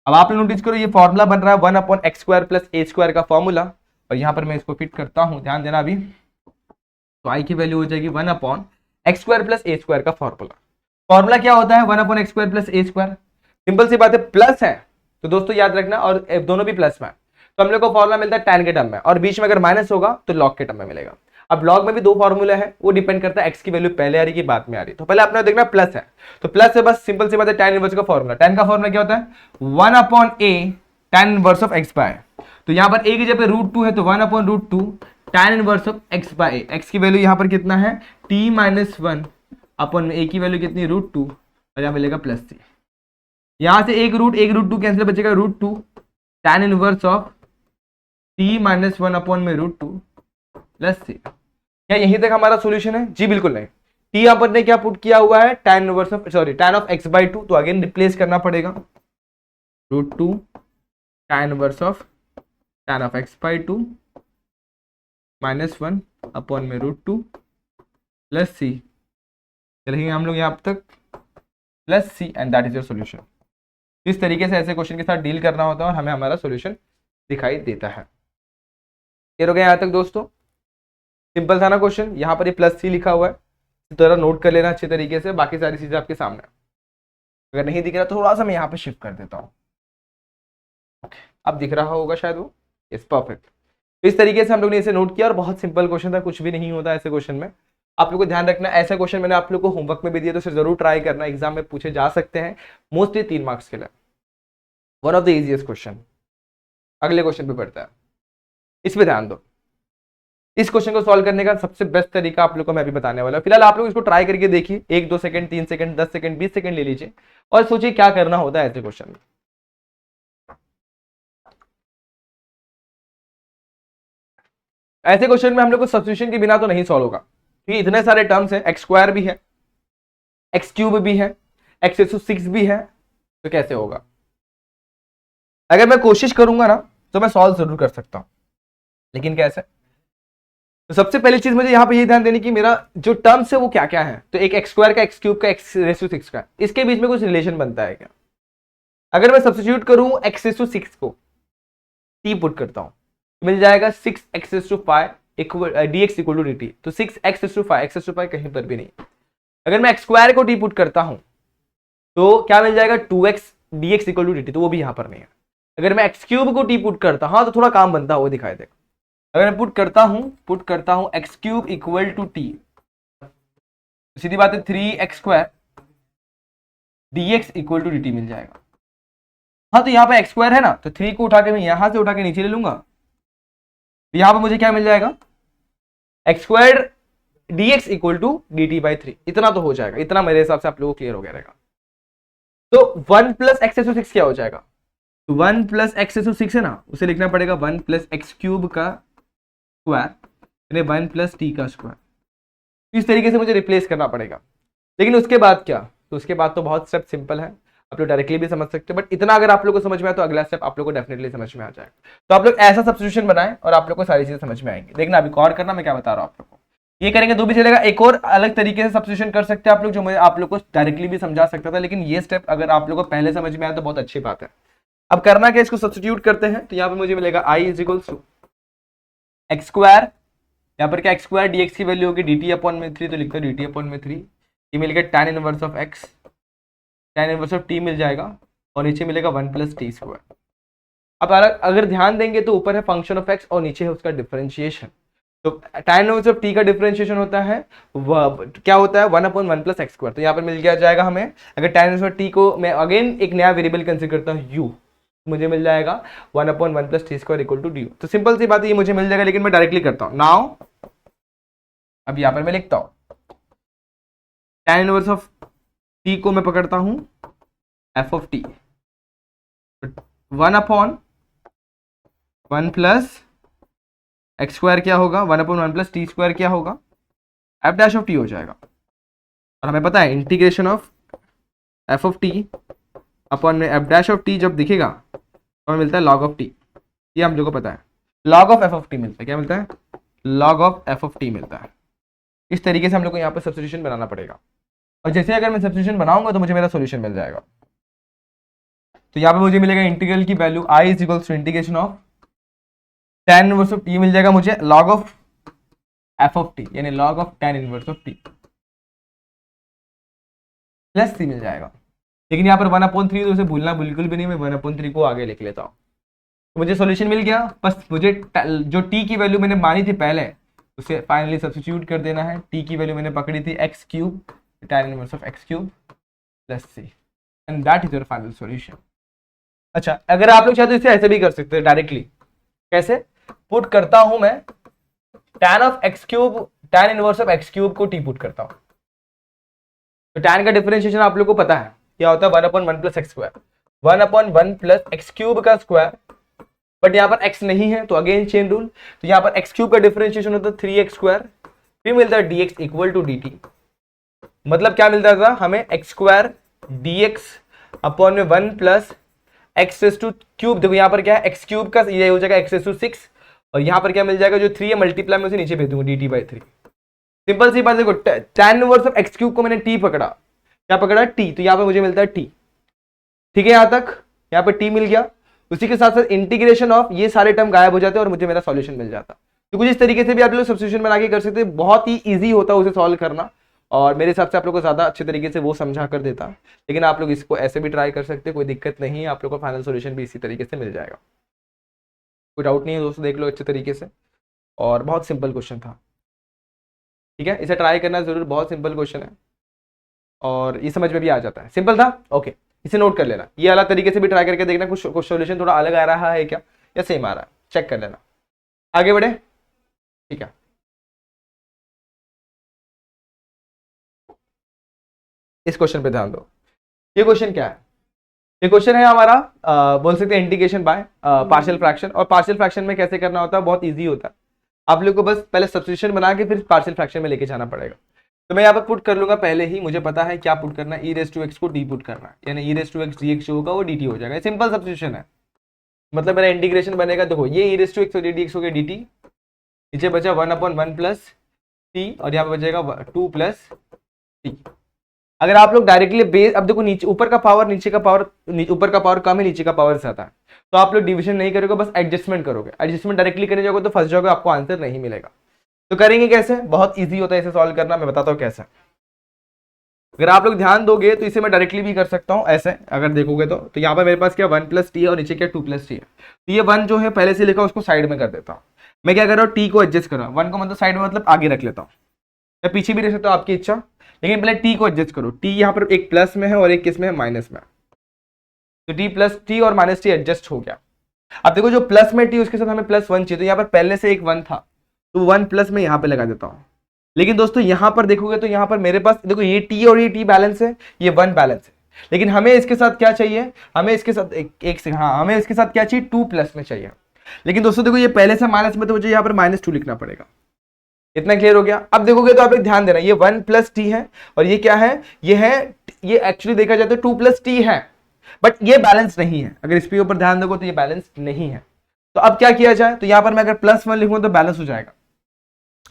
अब आप लोग नोटिस करो ये फॉर्मूला बन रहा है one upon x square plus a square का फॉर्मूला, और यहाँ पर मैं इसको फिट करता हूँ, ध्यान देना अभी। तो आई की वैल्यू हो जाएगी one upon x square plus a square का फॉर्मूला। फॉर्मूला क्या होता है, one upon x square plus a square, simple सी बात है, प्लस है तो दोस्तों याद रखना, और दोनों भी प्लस में है तो हम लोग को फॉर्मूला मिलता है टैन के टर्म में, और बीच में अगर माइनस होगा तो लॉग के टर्म में मिलेगा। अब लॉग में भी दो फॉर्मूला है, वो डिपेंड करता है एक्स की वैल्यू पहले आ रही है कि बाद में आ रही है। तो पहले आपने देखना प्लस है, तो प्लस है, बस सिंपल सी बात है, टैन इनवर्स का फॉर्मूला। टैन का फॉर्मूला क्या होता है, one upon a tan inverse of x by, तो यहाँ पर ए की जगह रूट टू है तो one upon root two tan inverse of x by a. X की वैल्यू यहाँ पर कितना है, t minus one upon a की वैल्यू कितनी, रूट टू, और यहाँ मिलेगा प्लस सी। यहाँ से एक रूट टू कैंसिल, बचेगा root two tan inverse of t minus one upon में रूट टू प्लस सी। क्या यहीं तक हमारा सॉल्यूशन है, जी बिल्कुल नहीं। टी यहाँ पर ने क्या पुट किया हुआ है, tan inverse of, sorry tan of x by two, तो अगेन रिप्लेस करना पड़ेगा, root two tan inverse of tan of x by two minus one upon में रूट टू प्लस सी। चलेंगे हम लोग यहाँ तक plus c, and that is your solution. इस तरीके से ऐसे क्वेश्चन के साथ डील करना होता है और हमें हमारा सॉल्यूशन दिखाई देता है। ये हो गया यहाँ तक दोस्तों, सिंपल था ना क्वेश्चन। यहाँ पर ये प्लस सी लिखा हुआ है, तो जरा नोट कर लेना अच्छे तरीके से, बाकी सारी चीजें आपके सामने। अगर नहीं दिख रहा तो थोड़ा सा मैं यहाँ पे शिफ्ट कर देता हूँ, अब दिख रहा होगा शायद वो, यस परफेक्ट। तो इस तरीके से हम लोग ने इसे नोट किया, और बहुत सिंपल क्वेश्चन था, कुछ भी नहीं होता ऐसे क्वेश्चन में। आप लोग को ध्यान रखना, ऐसा क्वेश्चन मैंने आप लोग को होमवर्क में भी दिया, तो इसे जरूर ट्राई करना, एग्जाम में पूछे जा सकते हैं, मोस्टली 3 मार्क्स के लिए, one of the easiest question. अगले क्वेश्चन पे बढ़ता है, इस पे ध्यान दो। इस क्वेश्चन को सॉल्व करने का सबसे बेस्ट तरीका आप लोग को मैं अभी बताने वाला हूं। फिलहाल आप लोग इसको ट्राई करके देखिए, 1 2 सेकंड, 3 सेकंड, 10 सेकंड, 20 सेकंड ले लीजिए और सोचिए क्या करना होता है ऐसे क्वेश्चन में। ऐसे क्वेश्चन में हम लोग को सब्स्टिट्यूशन के बिना तो नहीं सॉल्व होगा, क्योंकि इतने सारे टर्म्स हैं, एक्स स्क्वायर भी है, एक्स क्यूब भी है, x6 भी है, तो कैसे होगा। अगर मैं कोशिश करूंगा ना तो मैं सॉल्व जरूर कर सकता हूं, लेकिन कैसे। तो सबसे पहली चीज मुझे यहाँ पे ये ध्यान देने की, मेरा जो टर्म्स है वो क्या क्या है। तो एक एक्स स्क्वायर का, एक्स क्यूब का, x6 का, इसके बीच में कुछ रिलेशन बनता है क्या। अगर मैं सब्स्टिट्यूट करूं x6 को, t पुट करता हूं, मिल जाएगा 6x5 dx equal to dt। तो 6x5, x5 कहीं पर भी नहीं। अगर मैं एक्स स्क्वायर को t पुट करता हूं तो क्या मिल जाएगा, 2x dx equal to dt, तो वो भी यहां पर नहीं है। अगर मैं एक्स क्यूब को t पुट करता हूं तो थोड़ा काम बनता है, वो दिखाई देगा। अगर मैं पुट करता हूं x cube equal to t, सीधी बात है 3x² dx equal to dt मिल जाएगा। हाँ तो यहाँ पे एक्स स्क्वायर है ना, तो 3 को उठा के मैं यहां से उठा के नीचे ले लूंगा, तो यहां पे मुझे क्या मिल जाएगा, x² dx equal to dt by 3। इतना तो हो जाएगा, इतना मेरे हिसाब से आप लोगों को क्लियर हो गया रहेगा। तो 1 प्लस x6 क्या हो जाएगा, 1 प्लस x6 है ना, उसे लिखना पड़ेगा 1 प्लस एक्स क्यूब का स्क्वायर, 1 प्लस टी का स्क्वायर। तो इस तरीके से मुझे रिप्लेस करना पड़ेगा। लेकिन उसके बाद क्या, तो उसके बाद तो बहुत स्टेप सिंपल है, आप लोग डायरेक्टली भी समझ सकते हो, बट इतना अगर आप लोग को समझ में आए तो अगला स्टेप आप लोग को डेफिनेटली समझ में आ जाएगा। तो आप लोग ऐसा सब्स्टिट्यूशन बनाएं और आप लोग को सारी चीजें समझ में आएंगी। देखना अभी और करना, मैं क्या बता रहा हूँ आप लोग को, ये करेंगे तो भी चलेगा। एक और अलग तरीके से सब्स्टिट्यूशन कर सकते हैं आप लोग, जो मैं आप लोग को डायरेक्टली भी समझा सकता था, लेकिन ये स्टेप अगर आप लोग को पहले समझ में आया तो बहुत अच्छी बात है। अब करना क्या, इसको सब्स्टिट्यूट करते हैं, तो यहाँ पे मुझे मिलेगा I is equals to x square, यहाँ पर क्या एक्स स्क्वायर डी एक्स की वैल्यू होगी डी टी अपॉन में 3, तो लिखते हैं डी टी अपॉन में 3, ये मिल गया tan inverse of x, tan inverse of t मिल जाएगा, और नीचे मिलेगा 1 प्लस टी स्क्वायर। अब अगर ध्यान देंगे तो ऊपर है फंक्शन ऑफ एक्स और नीचे है उसका डिफरेंशिएशन। तो tan इनवर्स ऑफ टी का डिफरेंशिएशन होता है क्या होता है 1/1 प्लस एक्स स्क्वायर। तो यहाँ पर मिल गया जाएगा हमें, अगर tan इनवर्स ऑफ टी को मैं अगेन एक नया वेरिएबल कंसीडर करता हूँ u, मुझे मिल जाएगा 1/1 plus t square equal to d. तो सिंपल सी बात है, ये मुझे मिल जाएगा, लेकिन मैं डायरेक्टली करता हूँ नाउ। अब यहाँ पर मैं लिखता हूँ tan इनवर्स ऑफ टी को मैं पकड़ता हूँ f of T, 1/1 plus x square क्या होगा 1/1 प्लस टी स्क्वायर क्या होगा एफ डैश ऑफ टी हो जाएगा। और हमें पता है integration of F of T upon में एफ डैश ऑफ टी जब दिखेगा तो हमें मिलता है लॉग ऑफ टी, ये हम लोग को पता है, log of F of T मिलता है, क्या मिलता है log of F of T मिलता है। इस तरीके से हम लोग को यहाँ पर सब्स्टिट्यूशन बनाना पड़ेगा, और जैसे अगर मैं सब्स्टिट्यूशन बनाऊंगा तो मुझे मेरा सॉल्यूशन मिल जाएगा। तो यहाँ पे मुझे मिलेगा इंटीग्रल की value I is equals to integration of tan inverse of t मिल जाएगा मुझे log of f of t, यानी log of tan inverse of t plus c मिल जाएगा। लेकिन यहाँ पर 1/3 तो उसे भूलना बिल्कुल भी नहीं, मैं 1/3 को आगे लिख लेता हूँ। तो मुझे सॉल्यूशन मिल गया, बस मुझे जो t की वैल्यू मैंने मानी थी पहले उसे फाइनली सब्स्टिट्यूट कर देना है। t की वैल्यू मैंने पकड़ी थी x cube, tan inverse of x cube plus c, and that is your final solution. अच्छा, अगर आप लोग चाहे तो इसे ऐसे भी कर सकते हैं डायरेक्टली। कैसे पुट करता हूं मैं tan of x cube, tan inverse of x cube को t पुट करता हूं। तो tan का डिफरेंशिएशन आप लोग को पता है क्या होता है 1/1 plus x square, 1/1 plus x cube का स्क्वायर, बट यहाँ पर x नहीं है तो अगेन चेन रूल। तो यहाँ पर एक्स क्यूब का डिफरेंशिएशन होता है 3x स्क्वायर, फिर मिलता है dx इक्वल टू dt। मतलब क्या मिलता था हमें एक्स स्क्वायर dx अपॉन में 1 plus x raise two cube, देखो यहाँ पर क्या है एक्स क्यूब का ये हो जाएगा एक्स रेस टू 6, और यहाँ पर क्या मिल जाएगा जो 3 है मल्टीप्लाई में उसे नीचे भेज दूंगा dt/3। सिंपल सी बात, देखो tan inverse of x cube को मैंने t पकड़ा, क्या पकड़ा t, तो यहाँ पर मुझे मिलता है t। ठीक है, यहाँ तक यहाँ पर t मिल गया। उसी के साथ साथ इंटीग्रेशन ऑफ ये सारे टर्म गायब हो जाते हैं और मुझे मेरा सॉल्यूशन मिल जाता। तो कुछ इस तरीके से भी आप लोग सब्स्टिट्यूशन बना के कर सकते हैं, बहुत ही ईजी होता है उसे सॉल्व करना, और मेरे हिसाब से आप लोग को ज्यादा अच्छे तरीके से वो समझा कर देता। लेकिन आप लोग इसको ऐसे भी ट्राई कर सकते हैं, कोई दिक्कत नहीं है, आप लोग को फाइनल सॉल्यूशन भी इसी तरीके से मिल जाएगा। कोई डाउट नहीं है दोस्तों, देख लो अच्छे तरीके से, और बहुत सिंपल क्वेश्चन था। ठीक है, इसे ट्राई करना जरूर, बहुत सिंपल क्वेश्चन है और ये समझ में भी आ जाता है। सिंपल था, ओके, इसे नोट कर लेना। ये अलग तरीके से भी ट्राई करके देखना कुछ सॉल्यूशन थोड़ा अलग आ रहा है क्या या सेम आ रहा है, चेक कर लेना। आगे बढ़े, ठीक है। इस क्वेश्चन पे ध्यान दो। ये क्वेश्चन क्या है, ये क्वेश्चन है हमारा बोल सकते हैं इंटीग्रेशन बाय पार्शियल फ्रैक्शन। और पार्शियल फ्रैक्शन में कैसे करना होता है, बहुत इजी होता है। आप लोग को बस पहले सब्स्टिट्यूशन बना के फिर पार्शियल फ्रैक्शन में लेके जाना पड़ेगा। तो मैं यहाँ पर पुट कर लूंगा पहले ही, मुझे पता है क्या पुट करना है, ई रेस टू एक्स को डी पुट करना है, यानी e raise to x d x जो होगा वो डी टी हो जाएगा। सिंपल सब्स्टिट्यूशन है, मतलब मेरा इंटीग्रेशन बनेगा, देखो ये e raise to x d x हो गया डी टी, नीचे बचा 1/1 प्लस टी, और यहाँ पे बचेगा 2 प्लस टी। अगर आप लोग डायरेक्टली बेस, अब देखो नीचे ऊपर का पावर नीचे का पावर, ऊपर का पावर कम है नीचे का पावर ज्यादा है, तो आप लोग डिवीजन नहीं करोगे, बस एडजस्टमेंट करोगे। एडजस्टमेंट डायरेक्टली करने जाओगे तो फंस जाओगे, आपको आंसर नहीं मिलेगा। तो करेंगे कैसे, बहुत इजी होता है इसे सॉल्व करना, मैं बताता हूँ कैसे। अगर आप लोग ध्यान दोगे तो इसे मैं डायरेक्टली भी कर सकता हूँ ऐसे, अगर देखोगे तो यहाँ पर मेरे पास क्या 1 प्लस टी है और नीचे क्या 2 प्लस टी है। तो ये 1 जो है पहले से लिखा उसको साइड में कर देता हूँ। मैं क्या कर रहा हूँ, टी को एडजस्ट कर रहा हूँ, 1 को मतलब साइड में मतलब आगे रख लेता हूँ, मैं पीछे भी रख सकता हूँ आपकी इच्छा, लेकिन पहले टी को एडजस्ट करो। टी यहाँ पर एक प्लस में है और एक किस में है, माइनस में। तो टी प्लस टी और माइनस टी एडजस्ट हो गया। अब देखो जो प्लस में टी उसके साथ हमें +1 चाहिए, तो यहाँ पर पहले से एक 1 था तो 1 प्लस में यहाँ पे लगा देता हूँ। लेकिन दोस्तों यहाँ पर देखोगे तो यहाँ पर मेरे पास देखो ये टी और ये टी बैलेंस है, ये 1 बैलेंस है, लेकिन हमें इसके साथ क्या चाहिए, हमें इसके साथ एक से हाँ हमें इसके साथ क्या चाहिए 2 प्लस में चाहिए। लेकिन दोस्तों देखो ये पहले से माइनस में, तो मुझे यहाँ पर -2 लिखना पड़ेगा। इतना क्लियर हो गया। अब देखोगे तो आप एक ध्यान देना, ये 1 प्लस टी है और ये क्या है, ये एक्चुअली देखा जाए तो 2 प्लस टी है, बट ये बैलेंस नहीं है। अगर इसके ऊपर ध्यान दोगे तो ये बैलेंस नहीं है। तो अब क्या किया जाए, तो यहां पर मैं अगर +1 लिखूंगा तो बैलेंस हो जाएगा।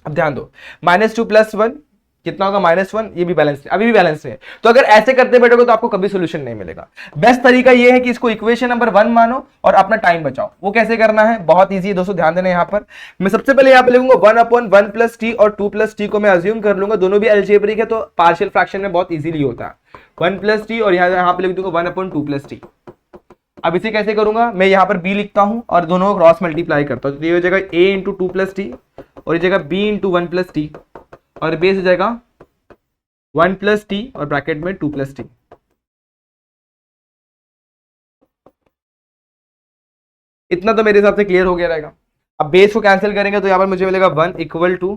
अब ध्यान दो, -2 + 1 कितना होगा, -1, ये भी बैलेंस अभी भी बैलेंस है। तो अगर ऐसे करते बैठोगे तो आपको कभी सोल्यूशन नहीं मिलेगा। बेस्ट तरीका ये है कि इसको इक्वेशन नंबर 1 मानो और अपना टाइम बचाओ। वो कैसे करना है, बहुत इजी है दोस्तों, ध्यान देना। यहाँ पर मैं सबसे पहले यहाँ पे लिखूंगा 1/1 + t और 2 + t को मैं अज्यूम कर लूंगा, दोनों भी अलजेब्रिक है तो पार्शियल फ्रैक्शन में बहुत इजीली होता है। 1 + t और यहाँ पे लिख दूंगा 1/2 + t। अब इसे कैसे करूंगा, मैं यहाँ पर b लिखता हूं और दोनों क्रॉस मल्टीप्लाई करता हूं, तो ये हो जाएगा a × 2 + t और ये जगह b × 1 + t और बेस हो जाएगा 1 + t और ब्रैकेट में 2 + t। इतना तो मेरे हिसाब से क्लियर हो गया रहेगा। अब बेस को कैंसिल करेंगे तो यहाँ पर मुझे मिलेगा 1 = a × 2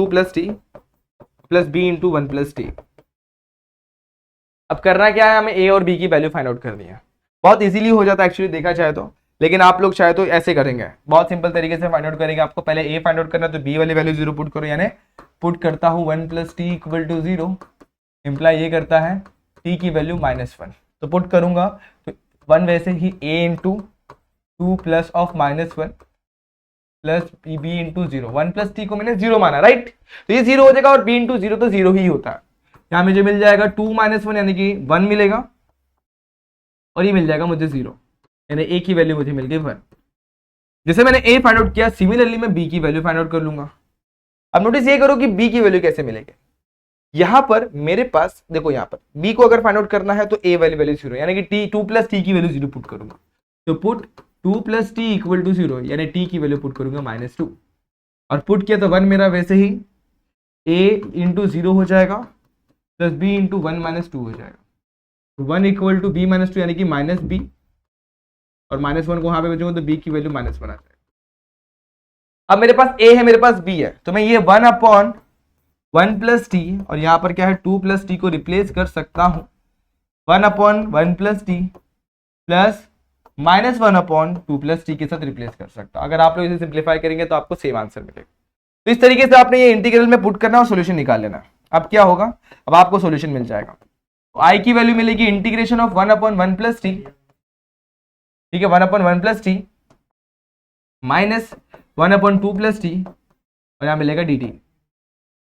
+ t plus b × 1 + t। अब करना क्या है, हमें a और b की वैल्यू फाइंड आउट करनी है। बहुत इजीली हो जाता है एक्चुअली देखा जाए तो, लेकिन आप लोग चाहे तो ऐसे करेंगे, बहुत सिंपल तरीके से फाइंड आउट करेंगे। आपको पहले a फाइंड आउट करना है तो b वाली वैल्यू 0 पुट करो, यानी पुट करता हूं 1 + t = 0, इंप्लाई ये करता है t की वैल्यू -1, तो पुट करूंगा तो 1 वैसे ही a × 2 plus of -1 plus b × 0, 1 + t को मैंने 0 माना, राइट। तो ये 0 हो जाएगा और b × 0 तो 0 ही होता है। यहाँ मुझे मिल जाएगा 2 - 1 यानी कि 1 मिलेगा और ये मिल जाएगा मुझे 0, यानी a की वैल्यू मुझे मिल गई 1। जैसे मैंने a फाइंड आउट किया, सिमिलरली मैं b की वैल्यू फाइंड आउट कर लूंगा। अब नोटिस ये करो कि b की वैल्यू कैसे मिलेगी। यहां पर मेरे पास देखो, यहां पर b को अगर फाइंड आउट करना है तो a वाली वैल्यू 0, यानी कि t 2 + t की वैल्यू 0 पुट करूंगा, तो पुट 2 + t = 0, यानी t की वैल्यू पुट करूंगा -2 और पुट किया तो 1 मेरा वैसे ही a × 0 हो जाएगा प्लस b × 1 - 2 हो जाएगा, 1 = b - 2 यानी कि -b और -1 को वहां पे भेजूंगा तो b की वैल्यू -1 आ जाएगा। अब मेरे पास a है, मेरे पास b है, तो मैं ये 1/1 + t और यहां पर क्या है 2 + t को रिप्लेस कर सकता हूं 1/1 + t प्लस -1/2 + t के साथ रिप्लेस कर सकता हूं। अगर आप लोग इसे सिंप्लीफाई करेंगे तो आपको सेम आंसर मिलेगा। तो इस तरीके से आपने ये इंटीग्रल में पुट करना और सॉल्यूशन निकाल लेना। अब क्या होगा, अब आपको सॉल्यूशन मिल जाएगा। तो i की वैल्यू मिलेगी इंटीग्रेशन ऑफ 1/1 + t, ठीक है, 1/1 + t माइनस 1/2 + t और यहां मिलेगा dt।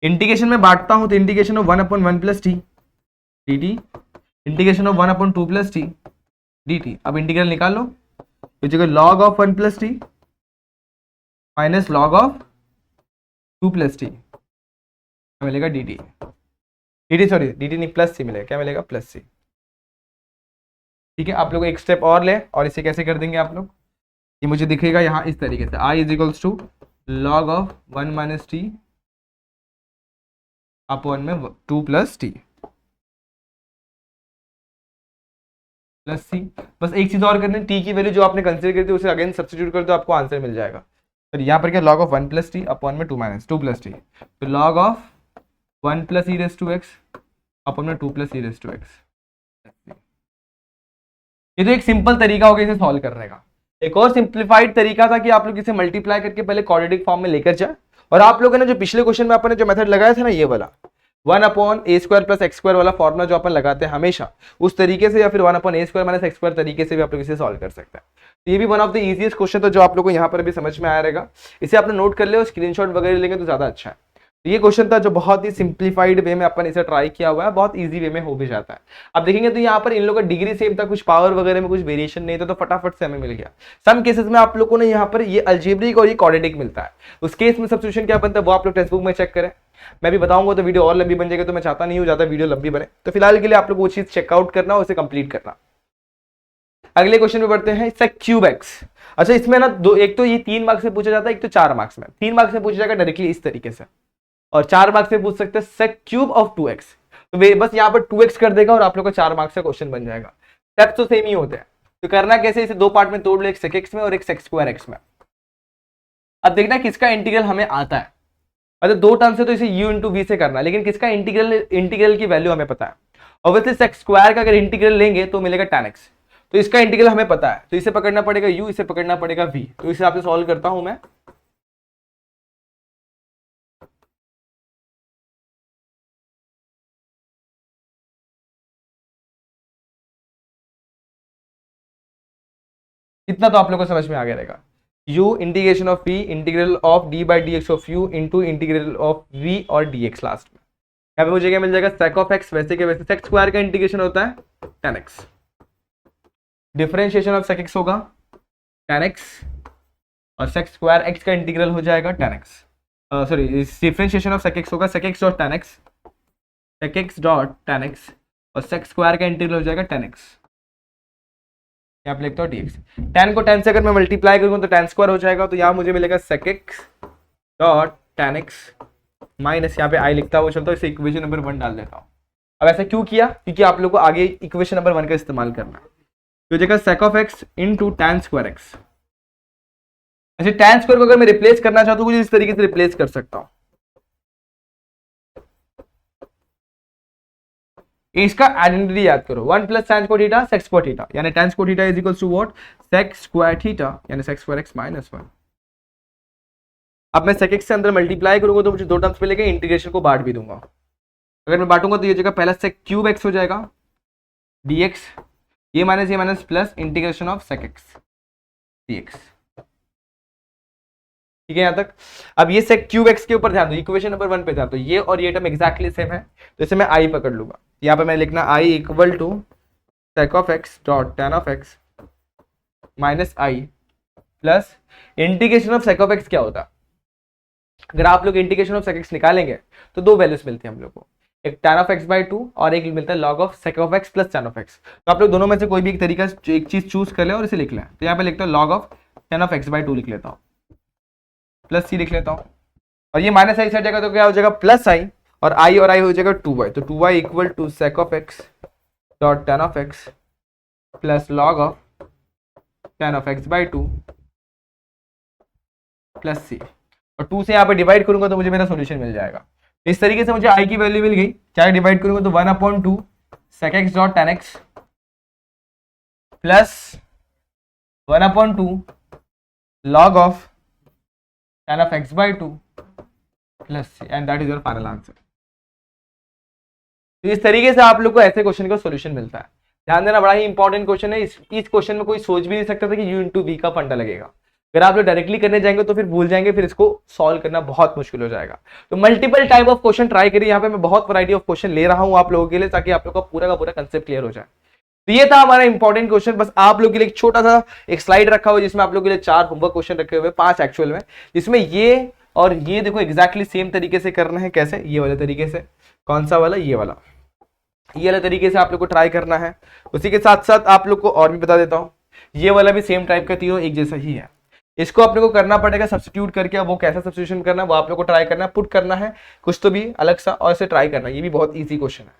इंटीग्रेशन में बांटता हूं तो integration of 1/1 + t dt, integration of 1/2 + t dt। अब इंटीग्रल निकाल लो, तो जगह log of 1 + t minus log of 2 + t मिलेगा dt, सॉरी dt नहीं प्लस c मिलेगा, क्या मिलेगा +c। ठीक है, आप लोग एक स्टेप और ले और इसे कैसे कर देंगे आप लोग, ये मुझे दिखेगा यहाँ इस तरीके से, i = log of 1 - t upon में 2 + t प्लस सी। बस एक चीज और करनी, टी की वैल्यू जो आपने कंसीडर करी थी उसे अगेन सब्स्टिट्यूट कर दो, आपको आंसर मिल जाएगा। तो यहाँ पर क्या log ऑफ 1 + t अपॉन में 2 + t, तो log ऑफ 1 + e⁻x अपॉन में 2 + e⁻x। ये तो एक सिंपल तरीका हो गया इसे सॉल्व करने का। एक और सिंप्लीफाइड तरीका था कि आप लोग इसे मल्टीप्लाई करके पहले क्वाड्रेटिक फॉर्म में लेकर जाए, और आप लोगों ने जो पिछले क्वेश्चन में अपने जो मेथड लगाया था ना, ये वाला 1/a² + x² वाला फॉर्मूला जो अपन लगाते हैं हमेशा, उस तरीके से, या फिर 1/a² - x² तरीके से भी आप लोग इसे सॉल्व कर सकते हैं। तो ये भी one of the easiest question था जो आप लोग को यहाँ पर भी समझ में आया रहेगा। इसे आपने नोट कर लिया और स्क्रीनशॉट वगैरह लेंगे तो ज्यादा अच्छा है। तो ये क्वेश्चन था जो बहुत ही सिंप्लीफाइड वे में अपन इसे ट्राई किया हुआ है, बहुत इजी वे में हो भी जाता है। अब देखेंगे तो यहाँ पर इन लोगों का डिग्री सेम था, कुछ पावर वगैरह में कुछ वेरिएशन नहीं था, तो फटाफट से हमें मिल गया। सम केसेस में आप लोगों ने यहाँ पर ये अलजेब्रिक और ये क्वाड्रेटिक मिलता है, उस केस में सब्स्टिट्यूशन क्या बनता है वो आप लोग टेक्स्ट बुक में चेक करें। मैं भी बताऊंगा तो वीडियो और लंबी बन जाएगी, तो मैं चाहता नहीं हूँ ज्यादा वीडियो लंबी बने, तो फिलहाल के लिए आप लोग वो चीज चेकआउट करना और उसे कंप्लीट करना। अगले क्वेश्चन में बढ़ते हैं, सेक क्यूब एक्स। अच्छा, इसमें ना दो, एक तो ये 3 मार्क्स से पूछा जाता है, एक तो 4 मार्क्स में। 3 मार्क्स से पूछा जाएगा डायरेक्टली इस तरीके से, और 4 मार्क्स से पूछ सकते हैं सेक क्यूब ऑफ 2x। तो बस यहाँ पर 2x कर देगा और आप लोग का 4 मार्क्स का क्वेश्चन बन जाएगा। स्टेप्स तो सेम ही होते हैं, तो करना कैसे, इसे दो पार्ट में तोड़ लो, एक सेक एक्स में और एक सेक स्क्वायर एक्स में। अब देखना किसका इंटीग्रल हमें आता है। अच्छा, दो टर्म से तो इसे u × v से करना है, लेकिन किसका इंटीग्रल की वैल्यू हमें पता है। ऑब्वियसली सेक स्क्वायर का अगर इंटीग्रल लेंगे तो मिलेगा tan x, तो इसका इंटीग्रल हमें पता है, तो इसे पकड़ना पड़ेगा u, इसे पकड़ना पड़ेगा v। तो इसे आपसे सॉल्व करता हूं मैं। इतना तो आप लोगों को समझ में आ गया रहेगा। u integration of v integral of d by d x of u into integral of v और dx लास्ट में। यहाँ पे मुझे क्या मिल जाएगा, sec ऑफ x वैसे के वैसे sec स्क्वायर का इंटीग्रेशन होता है tan x, differentiation of sec x होगा tan x और sec स्क्वायर x का इंटीग्रल हो जाएगा tan x, sorry differentiation of sec x होगा sec x dot tan x, sec x dot tan x और sec स्क्वायर का integral हो जाएगा tan x। यहाँ पे लिखता हूँ dx, tan को tan से अगर मैं मल्टीप्लाई करूंगा तो tan स्क्वायर हो जाएगा, तो यहाँ मुझे मिलेगा sec x dot tan x minus यहाँ पे i लिखता हुआ चलता हूँ, इसे इक्वेशन नंबर 1 डाल देता हूँ। अब ऐसा क्यों किया, क्योंकि आप लोगों को आगे इक्वेशन नंबर 1 का इस्तेमाल करना है। तो जगह sec of x into tan square x, अच्छा tan स्क्वायर को अगर मैं रिप्लेस करना चाहता हूँ, इस तरीके से रिप्लेस कर सकता हूँ। इसका आइडेंटिटी याद करो, 1 plus tan square theta sec square theta, यानी tan square theta is equals to what, sec square theta यानी sec स्क्वायर x माइनस 1। अब मैं sec x से अंदर मल्टीप्लाई करूंगा तो मुझे दो टर्म्स मिलेंगे, इंटीग्रेशन को बांट भी दूंगा। अगर मैं बांटूंगा तो ये जगह पहला sec क्यूब x हो जाएगा dx, ये minus plus integration of sec x dx, ठीक है यहाँ तक। अब ये sec क्यूब x के ऊपर ध्यान दो, इक्वेशन नंबर 1 पे ध्यान दो, ये और ये टर्म एक्जैक्टली सेम है, तो इसे मैं i पकड़ लूंगा। यहाँ पे मैं लिखना i equal to sec of x dot tan of x minus i plus integration of sec of x क्या होता है। अगर आप लोग इंटीग्रेशन ऑफ sec x निकालेंगे तो दो वैल्यूज मिलती है हम लोग को, एक tan ऑफ x बाई 2 और एक मिलता है log of sec of x plus tan of x। तो आप लोग दोनों में से कोई भी एक तरीका एक चीज चूज कर ले और इसे लिख लें। तो यहाँ पे लिखता हूँ log of tan of x by 2 लिख लेता हूँ, प्लस सी लिख लेता हूँ, और ये माइनस आई साइड जाएगा तो क्या हो जाएगा प्लस आई, और आई हो जाएगा 2y, तो 2y equal to sec of x dot tan of x प्लस log of tan of x by 2 प्लस सी, और 2 से यहाँ पे डिवाइड करूंगा तो मुझे मेरा सॉल्यूशन मिल जाएगा। इस तरीके से मुझे i की वैल्यू मिल गई, क्या डिवाइड करूंगा तो 1/2 sec x dot tan x plus 1/2 log of tan of x by 2 plus c, and that is your final answer। तो इस तरीके से आप लोग को ऐसे क्वेश्चन का सॉल्यूशन मिलता है। ध्यान देना, बड़ा ही इंपॉर्टेंट क्वेश्चन है। इस क्वेश्चन में कोई सोच भी नहीं सकता था कि u इंटू वी का फंडा लगेगा। अगर आप लोग डायरेक्टली करने जाएंगे तो फिर भूल जाएंगे, फिर इसको सॉल्व करना बहुत मुश्किल हो जाएगा। तो multiple type of question try करिए। यहाँ पे मैं बहुत वैरायटी ऑफ क्वेश्चन ले रहा हूँ आप लोगों के लिए, ताकि आप लोग का पूरा कंसेप्ट क्लियर हो जाए। तो ये था हमारा इंपॉर्टेंट क्वेश्चन। बस आप लोग के लिए एक छोटा सा एक स्लाइड रखा हुआ है जिसमें आप लोग के लिए 4 होमवर्क क्वेश्चन रखे हुए, 5 एक्चुअल में, जिसमें ये और ये देखो एग्जैक्टली सेम तरीके से करना है। कैसे, ये वाले तरीके से। कौन सा वाला, ये वाला तरीके से आप लोग को ट्राई करना है। उसी के साथ साथ आप लोग को और भी बता देता हूँ, ये वाला भी सेम टाइप का, तीनों एक जैसा ही है। इसको आप लोग को करना पड़ेगा सब्स्टिट्यूट करके। वो कैसा सब्स्टिट्यूशन करना है वो आप लोग को ट्राई करना है, पुट करना है कुछ तो भी अलग सा, और इसे ट्राई करना है। ये भी बहुत ईजी क्वेश्चन है,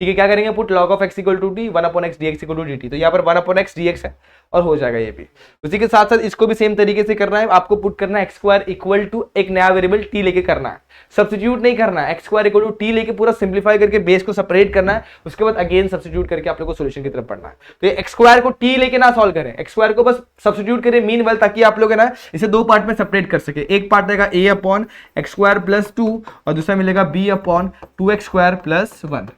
ठीक है। क्या करेंगे, put log of x equal to d 1/x dx equal to dt, तो यहाँ पर 1/x dx है और हो जाएगा ये भी। उसी के साथ साथ इसको भी सेम तरीके से करना है। आपको पुट करना है x स्क्वायर इक्वल टू एक नया वेरिएबल t लेके करना है, सब्स्टिट्यूट नहीं करना है। x square equal to t लेके पूरा सिंप्लीफाई करके बेस को सेपरेट करना है, उसके बाद अगेन सब्स्टिट्यूट करके आप लोग को सोल्यूशन की तरफ पढ़ना है। तो ये x स्क्वायर को t लेके ना सॉल्व करें, x स्क्वायर को बस सब्स्टिट्यूट करें मीन वेल, ताकि आप लोग है ना इसे दो पार्ट में सेपरेट कर सके। एक पार्ट देगा a upon x square plus 2 और दूसरा मिलेगा b upon 2x square plus 1,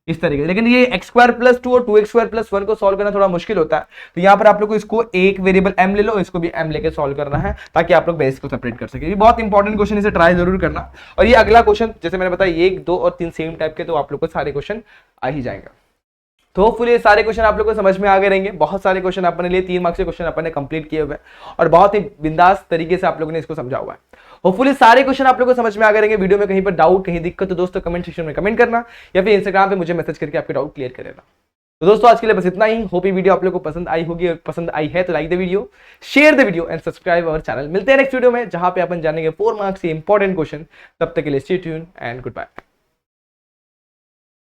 इस तरीके। लेकिन ये x स्क्वायर प्लस 2 और 2x स्क्वायर प्लस 1 को सॉल्व करना थोड़ा मुश्किल होता है, तो यहाँ पर आप लोग को इसको एक वेरिएबल m ले लो, इसको भी m लेके सॉल्व करना है, ताकि आप लोग बेस को सेपरेट कर सके। ये बहुत इंपॉर्टेंट क्वेश्चन, इसे ट्राई जरूर करना। और ये अगला क्वेश्चन जैसे मैंने बताया 1, 2 और 3 सेम टाइप के, तो आप लोग को सारे क्वेश्चन आ ही जाएंगे। तो होपफुली ये सारे क्वेश्चन आप लोग को समझ में आ गए रहेंगे। बहुत सारे क्वेश्चन अपने लिए 3 मार्क्स के क्वेश्चन अपने कंप्लीट किए हुए हैं और बहुत ही बिंदास तरीके से आप लोगों ने इसको समझा हुआ है। होपफुली सारे क्वेश्चन आप लोगों को समझ में आ गए रहेंगे। वीडियो में कहीं पर डाउट, कहीं दिक्कत, तो दोस्तों कमेंट सेक्शन में कमेंट करना या फिर इंस्टाग्राम पे मुझे मैसेज करके आपके डाउट क्लियर कर देना। तो दोस्तों आज के लिए बस इतना ही। होप ये वीडियो आप लोगों को पसंद आई होगी, और पसंद आई है तो like the video, share the video and subscribe our channel. मिलते हैं नेक्स्ट वीडियो में, जहां पे अपन जानेंगे 4 मार्क्स के इंपॉर्टेंट क्वेश्चन। तब तक के लिए stay tune and good bye.